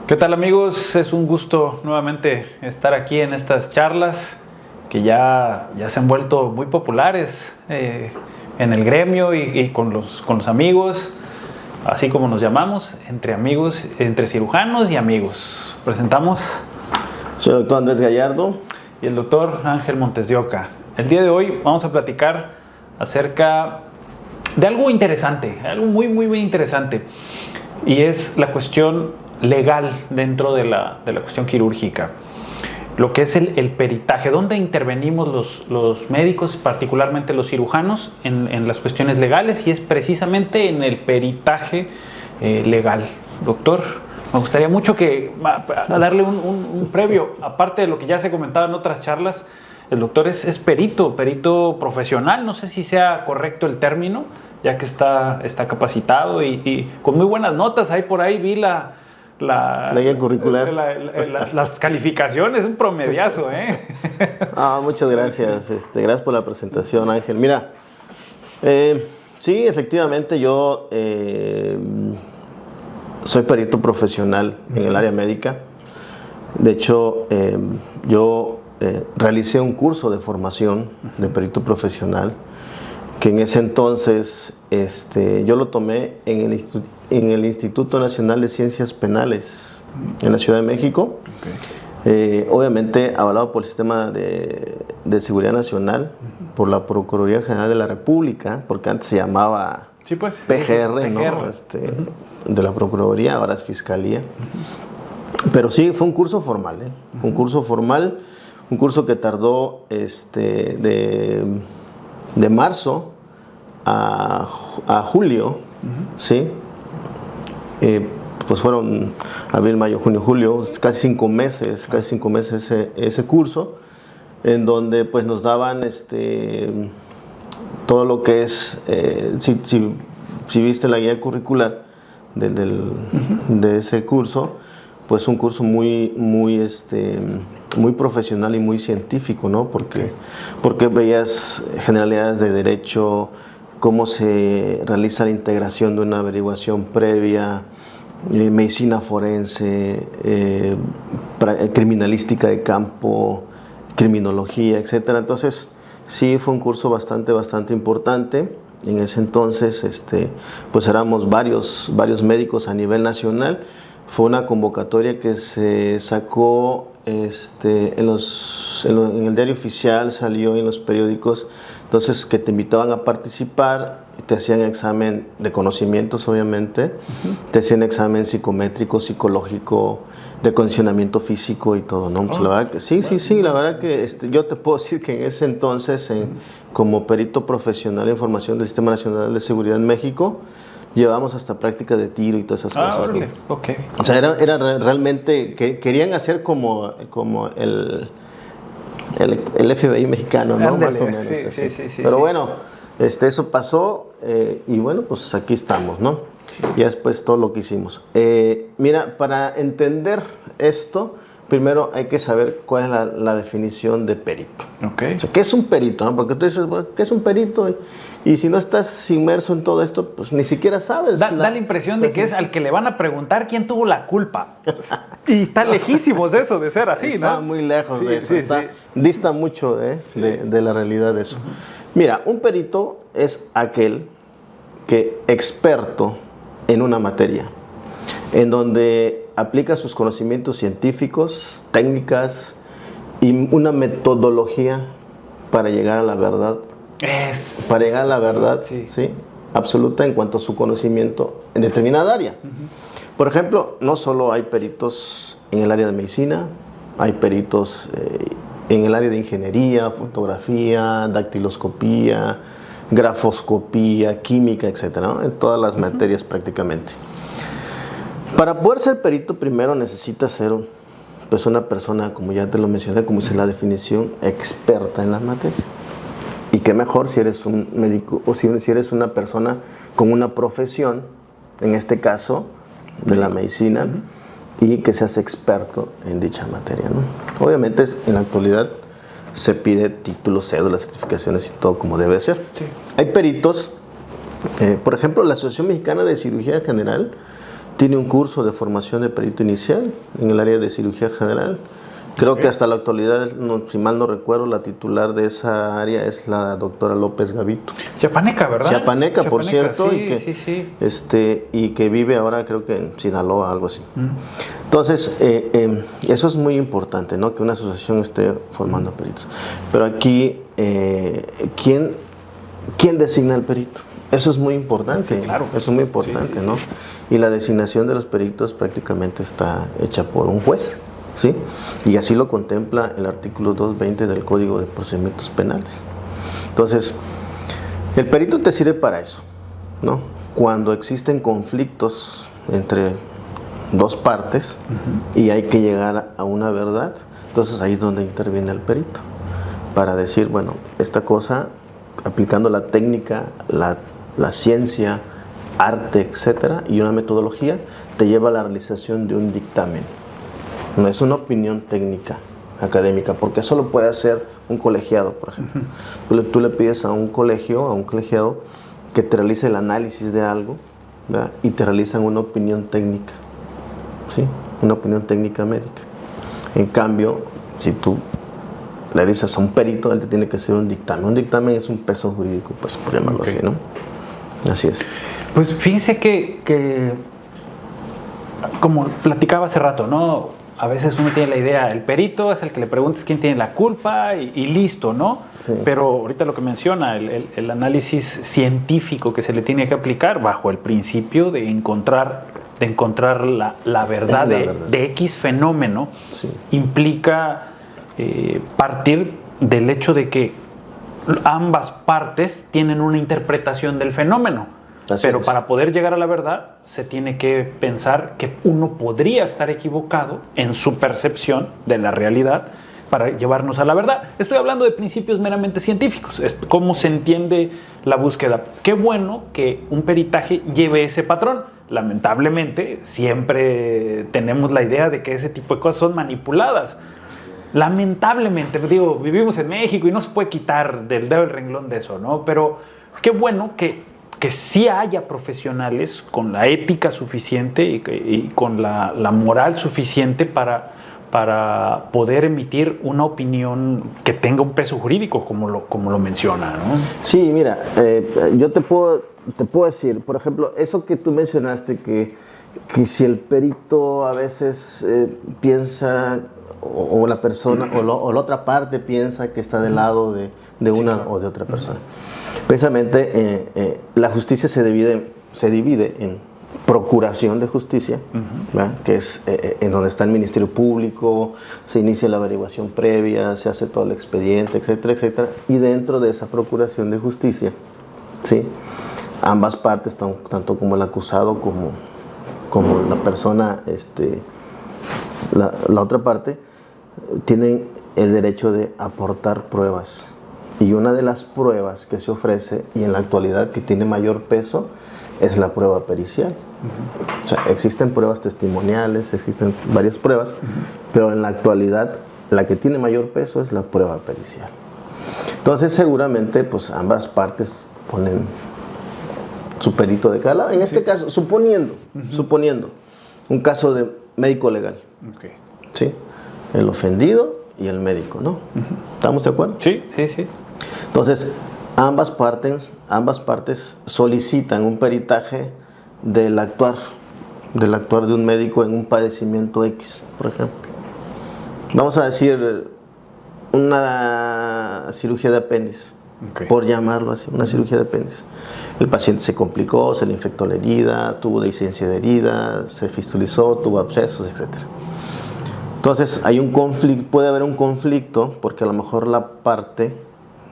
¿Qué tal, amigos? Es un gusto nuevamente estar aquí en estas charlas que ya se han vuelto muy populares en el gremio y con los amigos, así como nos llamamos, entre amigos, entre cirujanos y amigos. Presentamos. Soy el doctor Andrés Gallardo. Y el doctor Ángel Montes de Oca. El día de hoy vamos a platicar acerca de algo interesante, algo muy interesante, y es la cuestión legal dentro de la cuestión quirúrgica, lo que es el peritaje, donde intervenimos los médicos, particularmente los cirujanos, en las cuestiones legales, y es precisamente en el peritaje legal. Doctor, me gustaría mucho darle un previo, aparte de lo que ya se comentaba en otras charlas. El doctor es perito profesional, no sé si sea correcto el término, ya que está capacitado y con muy buenas notas. Ahí por ahí vi la guía curricular. Las calificaciones, un promediazo, ¿eh? Muchas gracias. Gracias por la presentación, Ángel. Mira, sí, efectivamente yo soy perito profesional en el área médica. De hecho, yo realicé un curso de formación de perito profesional, que en ese entonces yo lo tomé en el Instituto Nacional de Ciencias Penales en la Ciudad de México. Okay. Obviamente avalado por el Sistema de Seguridad Nacional, por la Procuraduría General de la República, porque antes se llamaba PGR, ¿no? De la Procuraduría, ahora es Fiscalía. Pero sí, fue un curso formal, un curso formal, un curso que tardó de marzo a julio, ¿sí? Pues fueron abril, mayo, junio, julio, casi 5 meses ese curso, en donde pues nos daban todo lo que es, si viste la guía curricular de ese curso, pues un curso muy profesional y muy científico, ¿no? Porque veías generalidades de derecho, cómo se realiza la integración de una averiguación previa, medicina forense, criminalística de campo, criminología, etcétera. Entonces, sí fue un curso bastante importante. En ese entonces, pues éramos varios médicos a nivel nacional. Fue una convocatoria que se sacó en el diario oficial, salió en los periódicos, entonces que te invitaban a participar, te hacían examen de conocimientos, obviamente, te hacían examen psicométrico, psicológico, de condicionamiento físico y todo, ¿no? Pues la verdad que sí, la verdad que yo te puedo decir que en ese entonces, como perito profesional en formación del Sistema Nacional de Seguridad en México, llevamos hasta práctica de tiro y todas esas cosas. Órale, okay. O sea, era realmente que querían hacer como el FBI mexicano, ¿no? Ándale, más o menos. Sí. Pero bueno, eso pasó y bueno, pues aquí estamos, ¿no? Y después todo lo que hicimos. Mira, para entender esto, primero hay que saber cuál es la definición de perito. Okay. O sea, ¿qué es un perito? ¿No? Porque tú dices, bueno, ¿qué es un perito? Y si no estás inmerso en todo esto, pues ni siquiera sabes. Da la impresión de que es al que le van a preguntar quién tuvo la culpa. Y está lejísimos eso de ser así, está ¿no? Muy lejos de eso. Dista mucho de la realidad de eso. Mira, un perito es aquel que experto en una materia, en donde aplica sus conocimientos científicos, técnicas y una metodología para llegar a la verdad. Para llegar a la verdad, sí, absoluta en cuanto a su conocimiento en determinada área. Por ejemplo, no solo hay peritos en el área de medicina, hay peritos en el área de ingeniería, fotografía, dactiloscopía, grafoscopía, química, etcétera, ¿no? En todas las materias prácticamente. Para poder ser perito, primero necesitas ser pues una persona, como ya te lo mencioné, como dice la definición, experta en la materia. Y qué mejor si eres un médico o si eres una persona con una profesión, en este caso de la medicina, y que seas experto en dicha materia, ¿no? Obviamente en la actualidad se pide títulos, cédulas, certificaciones y todo como debe ser. Sí. Hay peritos, por ejemplo, la Asociación Mexicana de Cirugía General tiene un curso de formación de perito inicial en el área de cirugía general. Creo que hasta la actualidad, si mal no recuerdo, la titular de esa área es la doctora López Gavito. Chiapaneca, ¿verdad? Chiapaneca, por cierto, sí, y que vive ahora creo que en Sinaloa, algo así. Entonces, eso es muy importante, ¿no? Que una asociación esté formando peritos. Pero aquí, ¿quién designa al perito? Eso es muy importante. Sí, claro. Eso es muy importante, ¿no? Y la designación de los peritos prácticamente está hecha por un juez. ¿Sí? Y así lo contempla el artículo 220 del Código de Procedimientos Penales. Entonces, el perito te sirve para eso, ¿no? Cuando existen conflictos entre dos partes y hay que llegar a una verdad, entonces ahí es donde interviene el perito, para decir, bueno, esta cosa, aplicando la técnica, la ciencia, arte, etcétera, y una metodología, te lleva a la realización de un dictamen. No es una opinión técnica, académica, porque eso lo puede hacer un colegiado, por ejemplo. Tú le pides a un colegiado, que te realice el análisis de algo, ¿verdad? Y te realizan una opinión técnica, ¿sí? Una opinión técnica médica. En cambio, si tú le dices a un perito, él te tiene que hacer un dictamen. Un dictamen es un peso jurídico, pues, por llamarlo así, ¿no? Así es. Pues fíjense que como platicaba hace rato, ¿no? A veces uno tiene la idea, el perito es el que le preguntas quién tiene la culpa y listo, ¿no? Sí. Pero ahorita lo que menciona, el análisis científico que se le tiene que aplicar bajo el principio de encontrar la verdad de X fenómeno, sí, implica partir del hecho de que ambas partes tienen una interpretación del fenómeno. Pero para poder llegar a la verdad, se tiene que pensar que uno podría estar equivocado en su percepción de la realidad para llevarnos a la verdad. Estoy hablando de principios meramente científicos, es cómo se entiende la búsqueda. Qué bueno que un peritaje lleve ese patrón. Lamentablemente, siempre tenemos la idea de que ese tipo de cosas son manipuladas. Lamentablemente, digo, vivimos en México y no se puede quitar del dedo el renglón de eso, ¿no? Pero qué bueno que sí haya profesionales con la ética suficiente y con la moral suficiente para poder emitir una opinión que tenga un peso jurídico, como lo menciona, ¿no? Sí, mira, yo te puedo decir, por ejemplo, eso que tú mencionaste, que si el perito a veces piensa, o la persona, o la otra parte piensa que está del lado de una o de otra persona. Precisamente la justicia se divide en procuración de justicia, que es en donde está el Ministerio Público, se inicia la averiguación previa, se hace todo el expediente, etcétera, etcétera, y dentro de esa procuración de justicia, ¿sí?, ambas partes, tanto como el acusado como la persona, la otra parte, tienen el derecho de aportar pruebas. Y una de las pruebas que se ofrece, y en la actualidad que tiene mayor peso, es la prueba pericial. O sea, existen pruebas testimoniales, existen varias pruebas, pero en la actualidad la que tiene mayor peso es la prueba pericial. Entonces seguramente pues ambas partes ponen su perito de cada lado. En este caso, suponiendo un caso de médico legal, ¿sí?, el ofendido y el médico, ¿no? ¿Estamos de acuerdo? Sí. Entonces, ambas partes solicitan un peritaje del actuar de un médico en un padecimiento X, por ejemplo. Vamos a decir una cirugía de apéndice, por llamarlo así, una cirugía de apéndice. El paciente se complicó, se le infectó la herida, tuvo dehiscencia de herida, se fistulizó, tuvo abscesos, etc. Entonces, puede haber un conflicto porque a lo mejor la parte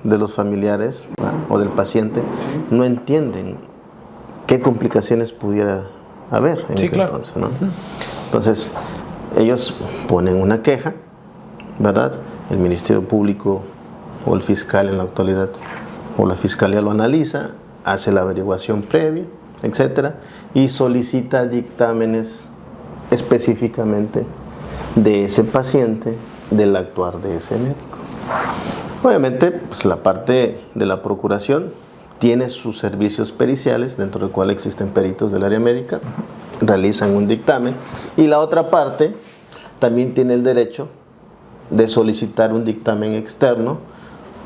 de los familiares o del paciente no entienden qué complicaciones pudiera haber en ese entonces, ¿no? Entonces, ellos ponen una queja, ¿verdad? El Ministerio Público o el fiscal en la actualidad, o la fiscalía lo analiza, hace la averiguación previa, etcétera, y solicita dictámenes específicamente de ese paciente, del actuar de ese médico. Obviamente, pues, la parte de la procuración tiene sus servicios periciales, dentro del cual existen peritos del área médica, realizan un dictamen, y la otra parte también tiene el derecho de solicitar un dictamen externo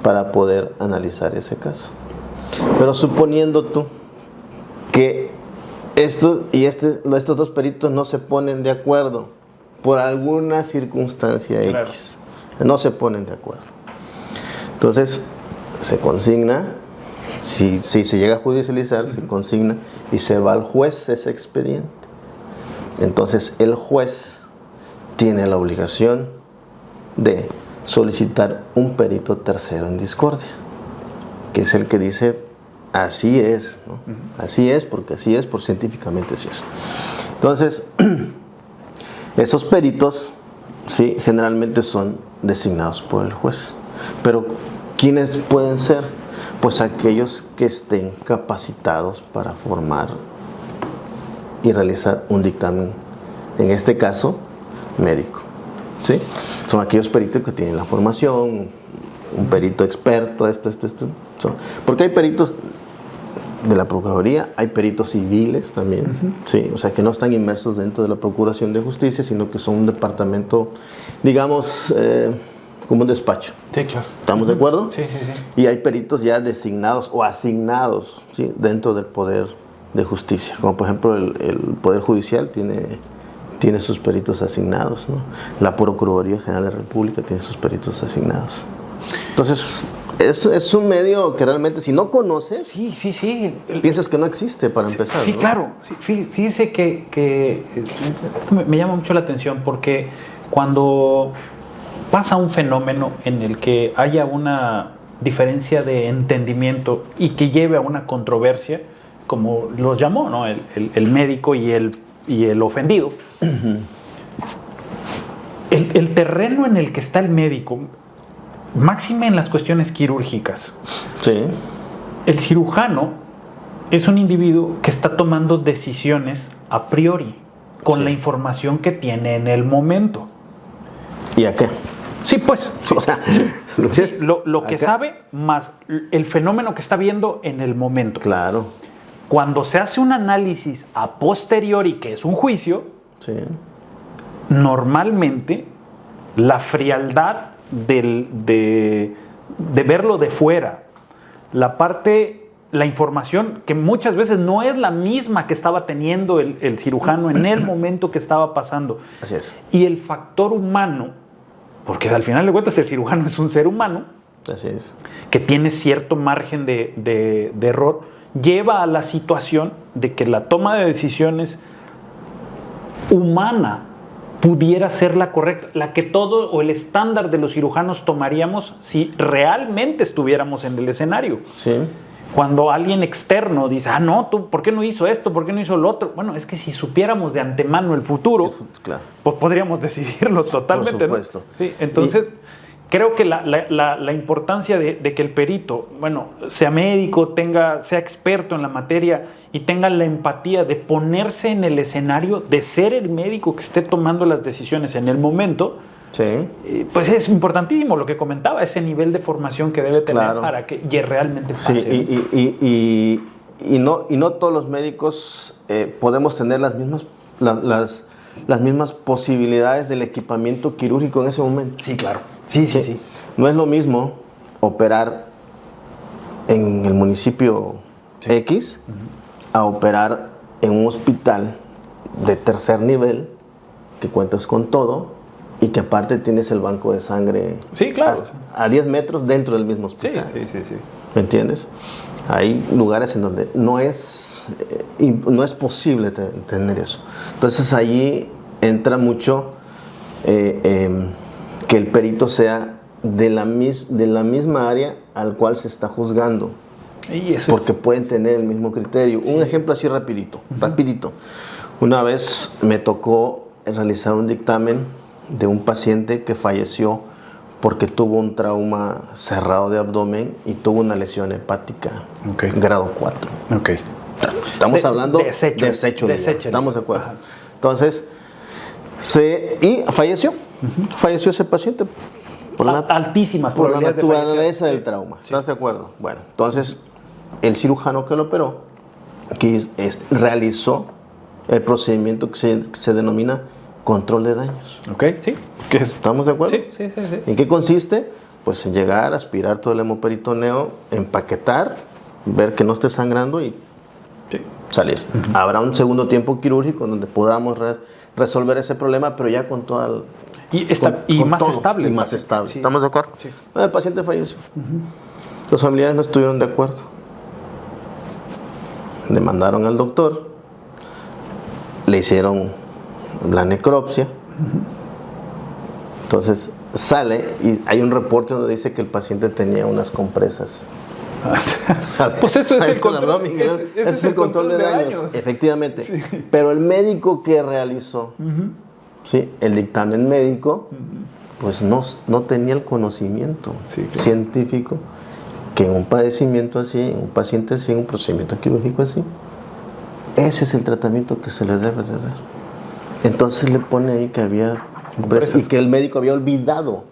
para poder analizar ese caso. Pero suponiendo tú que estos dos peritos no se ponen de acuerdo por alguna circunstancia claro. X, no se ponen de acuerdo, entonces se consigna, si se llega a judicializar, se consigna y se va al juez ese expediente. Entonces el juez tiene la obligación de solicitar un perito tercero en discordia, que es el que dice así es, ¿no? Así es, porque científicamente así es. Entonces, esos peritos, sí, generalmente son designados por el juez. Pero, ¿quiénes pueden ser? Pues aquellos que estén capacitados para formar y realizar un dictamen, en este caso, médico. ¿Sí? Son aquellos peritos que tienen la formación, un perito experto, porque hay peritos de la Procuraduría, hay peritos civiles también, ¿sí? O sea, que no están inmersos dentro de la Procuración de Justicia, sino que son un departamento, digamos, como un despacho. Sí, claro. ¿Estamos de acuerdo? Sí. Y hay peritos ya designados o asignados, ¿sí?, dentro del Poder de Justicia, como por ejemplo el Poder Judicial tiene sus peritos asignados, ¿no? La Procuraduría General de la República tiene sus peritos asignados. Entonces, es un medio que realmente, si no conoces, sí. piensas que no existe para empezar. Sí, ¿no? claro. Sí, fíjese que me llama mucho la atención porque cuando pasa un fenómeno en el que haya una diferencia de entendimiento y que lleve a una controversia, como lo llamó, ¿no?, el médico y el ofendido, el terreno en el que está el médico, máxime en las cuestiones quirúrgicas. Sí. El cirujano es un individuo que está tomando decisiones a priori, con la información que tiene en el momento. ¿Y a qué? Sí, pues. Sí. O sea, lo que sabe más el fenómeno que está viendo en el momento. Claro. Cuando se hace un análisis a posteriori, que es un juicio, sí, normalmente la frialdad de verlo de fuera, la información que muchas veces no es la misma que estaba teniendo el cirujano en el momento que estaba pasando. Así es. Y el factor humano, porque al final de cuentas el cirujano es un ser humano, así es, que tiene cierto margen de error, lleva a la situación de que la toma de decisiones humana pudiera ser la correcta, la que todo o el estándar de los cirujanos tomaríamos si realmente estuviéramos en el escenario. Sí. Cuando alguien externo dice, no, tú, ¿por qué no hizo esto? ¿Por qué no hizo lo otro? Bueno, es que si supiéramos de antemano el futuro, claro, pues podríamos decidirlo totalmente. Por supuesto. ¿No? Sí, entonces, creo que la importancia de que el perito, bueno, sea médico, sea experto en la materia y tenga la empatía de ponerse en el escenario, de ser el médico que esté tomando las decisiones en el momento, sí, pues es importantísimo lo que comentaba, ese nivel de formación que debe tener, claro, para que realmente pase. Sí, y no todos los médicos podemos tener las mismas posibilidades del equipamiento quirúrgico en ese momento. Sí, claro. Sí. No es lo mismo operar en el municipio X a operar en un hospital de tercer nivel, que cuentas con todo y que aparte tienes el banco de sangre, claro, a 10 metros dentro del mismo hospital. Sí. ¿Me entiendes? Hay lugares en donde no es posible tener eso. Entonces allí entra mucho que el perito sea de la misma área al cual se está juzgando, porque pueden tener el mismo criterio. Un ejemplo así rapidito. Una vez me tocó realizar un dictamen de un paciente que falleció porque tuvo un trauma cerrado de abdomen y tuvo una lesión hepática, grado 4. Estamos hablando de desecho. ¿Estamos de acuerdo? Ajá. Entonces, y falleció. Falleció ese paciente por altísimas por la naturaleza del sí, trauma. ¿Estás de acuerdo? Bueno, entonces el cirujano que lo operó realizó el procedimiento que se denomina control de daños. Ok, sí. ¿Qué es? ¿Estamos de acuerdo? Sí. ¿En qué consiste? Pues en llegar, aspirar todo el hemoperitoneo, empaquetar, ver que no esté sangrando y salir. Habrá un segundo tiempo quirúrgico donde podamos resolver ese problema, pero ya con toda el... Y más estable. Y más estable. Sí. ¿Estamos de acuerdo? Sí. El paciente falleció. Los familiares no estuvieron de acuerdo. Demandaron al doctor, le hicieron la necropsia. Entonces sale y hay un reporte donde dice que el paciente tenía unas compresas. Pues eso es el control. Ese es el control de daños. Efectivamente. Sí. Pero el médico que realizó ¿sí? el dictamen médico, pues no tenía el conocimiento científico que en un padecimiento así, en un paciente así, en un procedimiento quirúrgico así, ese es el tratamiento que se le debe de dar. Entonces le pone ahí que había compresas y que el médico había olvidado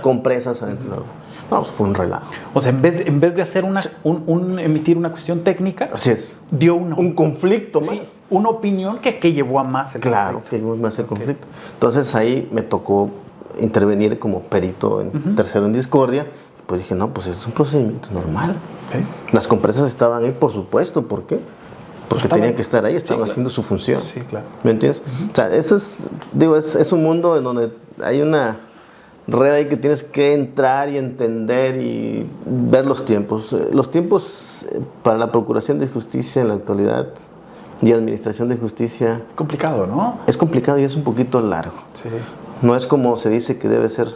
compresas adentro. No, fue un relajo. O sea, en vez de hacer emitir una cuestión técnica, así es, dio un conflicto más. Una opinión que llevó a más el conflicto. Que llevó más el conflicto. Entonces ahí me tocó intervenir como perito en tercero en discordia. Pues dije, no, pues es un procedimiento normal. Las compresas estaban ahí, por supuesto. ¿Por qué? Porque tenían que estar ahí, estaban haciendo su función. Sí, claro. ¿Me entiendes? O sea, eso es un mundo en donde hay una red ahí que tienes que entrar y entender y ver los tiempos. Los tiempos para la procuración de justicia en la actualidad y administración de justicia... Complicado, ¿no? Es complicado y es un poquito largo. Sí. No es como se dice que debe ser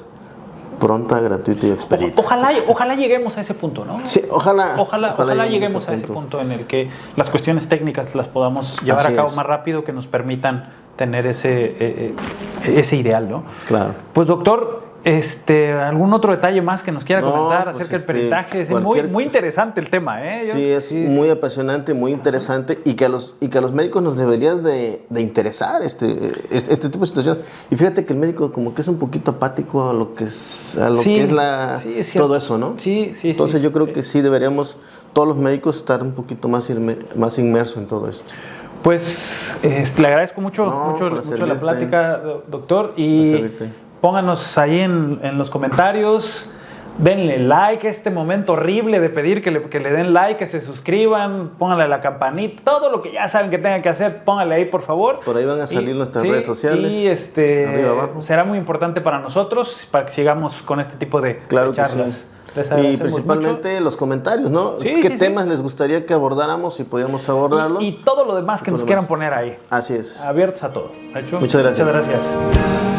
pronta, gratuita y expedita. Ojalá lleguemos a ese punto, ¿no? Sí, ojalá lleguemos a ese punto en el que las cuestiones técnicas las podamos llevar a cabo más rápido, que nos permitan tener ese ideal, ¿no? Claro. Pues doctor, ¿algún otro detalle más que nos quiera comentar acerca del peritaje? Es muy interesante el tema, ¿eh? Sí, muy apasionante, muy interesante y que a los médicos nos debería de interesar este tipo de situaciones. Y fíjate que el médico como que es un poquito apático a lo que es todo eso, ¿no? Sí. Entonces yo creo que sí deberíamos todos los médicos estar un poquito más inmersos en todo esto. Pues le agradezco mucho la plática, doctor, y pónganos ahí en los comentarios, denle like a este momento horrible de pedir que le den like, que se suscriban, pónganle a la campanita, todo lo que ya saben que tengan que hacer, pónganle ahí por favor. Por ahí van a salir nuestras redes sociales. Y arriba, abajo. Será muy importante para nosotros, para que sigamos con este tipo de charlas. Y principalmente los comentarios, ¿no? ¿Qué temas les gustaría que abordáramos y podíamos abordarlo? Y todo lo demás que nos quieran poner ahí. Así es. Abiertos a todo. Muchas gracias. Muchas gracias.